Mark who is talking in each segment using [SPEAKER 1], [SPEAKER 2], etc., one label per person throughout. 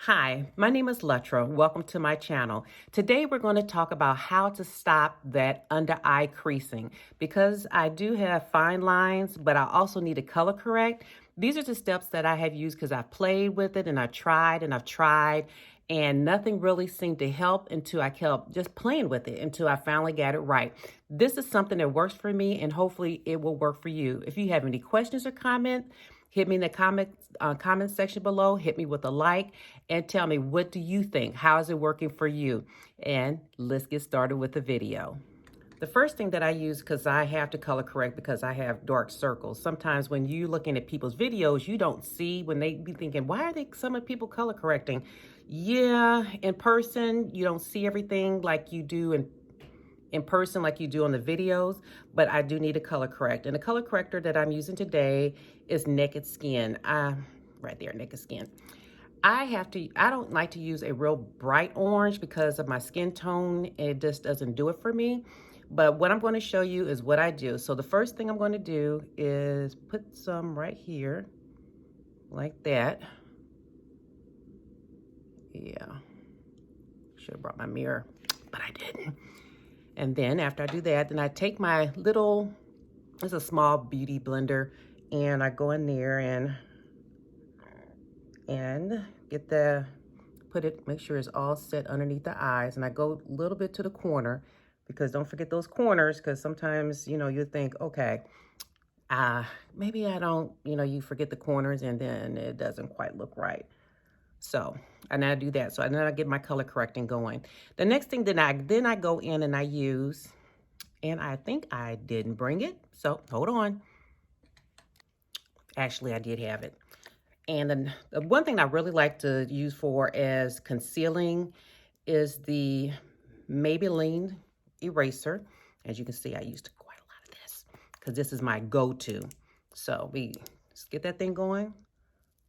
[SPEAKER 1] Hi, my name is Letra. Welcome to my channel. Today we're going to talk about how to stop that under eye creasing. Because I do have fine lines, but I also need to color correct. These are the steps that I have used because I've played with it and I've tried, and nothing really seemed to help until I kept just playing with it until I finally got it right. This is something that works for me, and hopefully it will work for you. If you have any questions or comments, hit me in the comment section below. Hit me with a like and tell me, what do you think? How is it working for you? And let's get started with the video. The first thing that I use, because I have to color correct because I have dark circles. Sometimes when you're looking at people's videos, you don't see when they be thinking, why are some of people color correcting? Yeah, in person, you don't see everything like you do in person like you do on the videos, but I do need a color correct. And the color corrector that I'm using today is Naked Skin. Right there, Naked Skin. I don't like to use a real bright orange because of my skin tone. It just doesn't do it for me. But what I'm going to show you is what I do. So the first thing I'm going to do is put some right here, like that. Yeah, should have brought my mirror, but I didn't. And then after I do that, then I take my little, it's a small beauty blender, and I go in there and get make sure it's all set underneath the eyes. And I go a little bit to the corner, because don't forget those corners, because sometimes, you think, okay, maybe I don't, you forget the corners and then it doesn't quite look right. So, and I do that. So, and then I get my color correcting going. The next thing then I go in and I use, and I think I didn't bring it. So hold on. Actually, I did have it. And then the one thing I really like to use for as concealing is the Maybelline eraser. As you can see, I used quite a lot of this because this is my go-to. So let's get that thing going.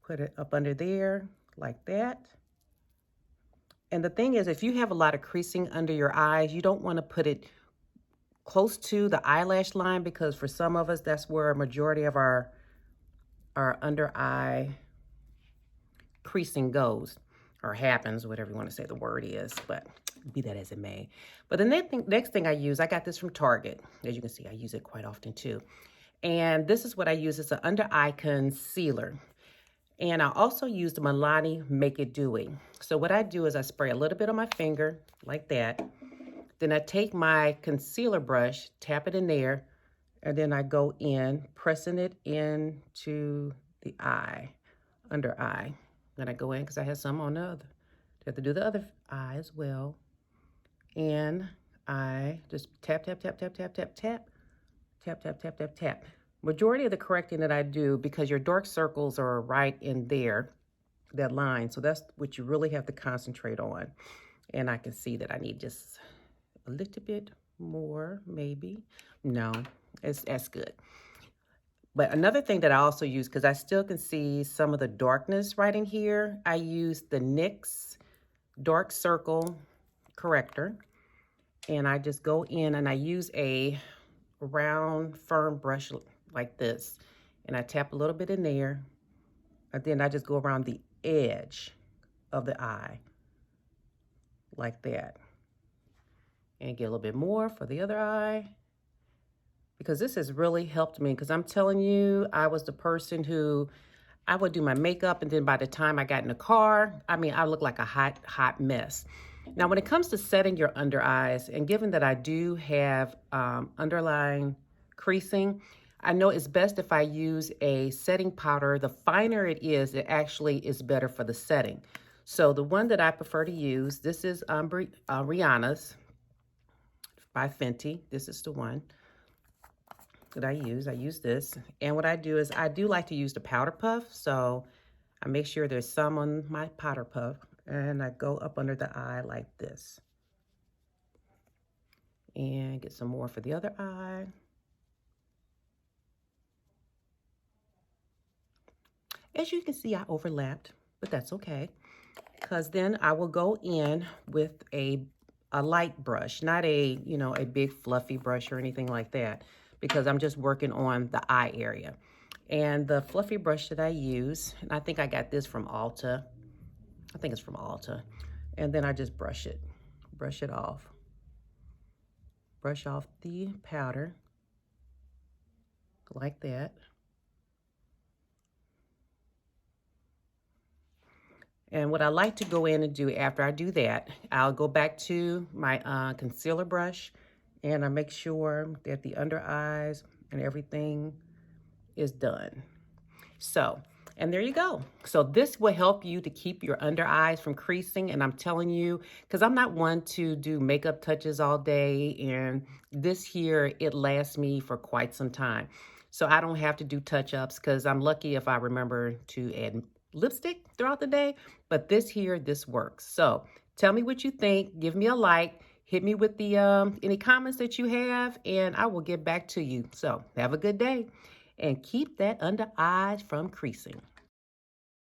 [SPEAKER 1] Put it up under there like that. And the thing is, if you have a lot of creasing under your eyes, you don't want to put it close to the eyelash line, because for some of us, that's where a majority of our under eye creasing goes or happens, whatever you want to say the word is, but be that as it may. But the next thing I use, I got this from Target. As you can see, I use it quite often too. And this is what I use. It's an under eye concealer. And I also use the Milani Make It Dewy. So what I do is I spray a little bit on my finger like that. Then I take my concealer brush, tap it in there, and then I go in, pressing it into the eye, under eye. Then I go in, because I have some on the other. I have to do the other eye as well. And I just tap, tap, tap, tap, tap, tap, tap, tap, tap, tap, tap, tap. Majority of the correcting that I do, because your dark circles are right in there, that line. So that's what you really have to concentrate on. And I can see that I need just a little bit more, maybe. No, that's good. But another thing that I also use, because I still can see some of the darkness right in here, I use the NYX Dark Circle Corrector. And I just go in and I use a round, firm brush like this. And I tap a little bit in there. And then I just go around the edge of the eye like that. And get a little bit more for the other eye. Because this has really helped me, because I'm telling you, I was the person who, I would do my makeup, and then by the time I got in the car, I look like a hot mess. Now, when it comes to setting your under eyes, and given that I do have underlying creasing, I know it's best if I use a setting powder. The finer it actually is better for the setting. So the one that I prefer to use, this is Rihanna's by Fenty. This is the one that I use. I use this. And what I do is I do like to use the powder puff. So I make sure there's some on my powder puff, and I go up under the eye like this. And get some more for the other eye. As you can see, I overlapped, but that's okay. Because then I will go in with a light brush, not a big fluffy brush or anything like that, because I'm just working on the eye area. And the fluffy brush that I use, and I think I got this from Ulta, I think it's from Ulta. And then I just brush it off. Brush off the powder like that. And what I like to go in and do after I do that, I'll go back to my concealer brush and I make sure that the under eyes and everything is done. So, and there you go. So this will help you to keep your under eyes from creasing. And I'm telling you, because I'm not one to do makeup touches all day. And this here, it lasts me for quite some time. So I don't have to do touch-ups because I'm lucky if I remember to add lipstick throughout the day. But this here, this works. So tell me what you think. Give me a like. Hit me with the any comments that you have, and I will get back to you. So have a good day. And keep that under eyes from creasing.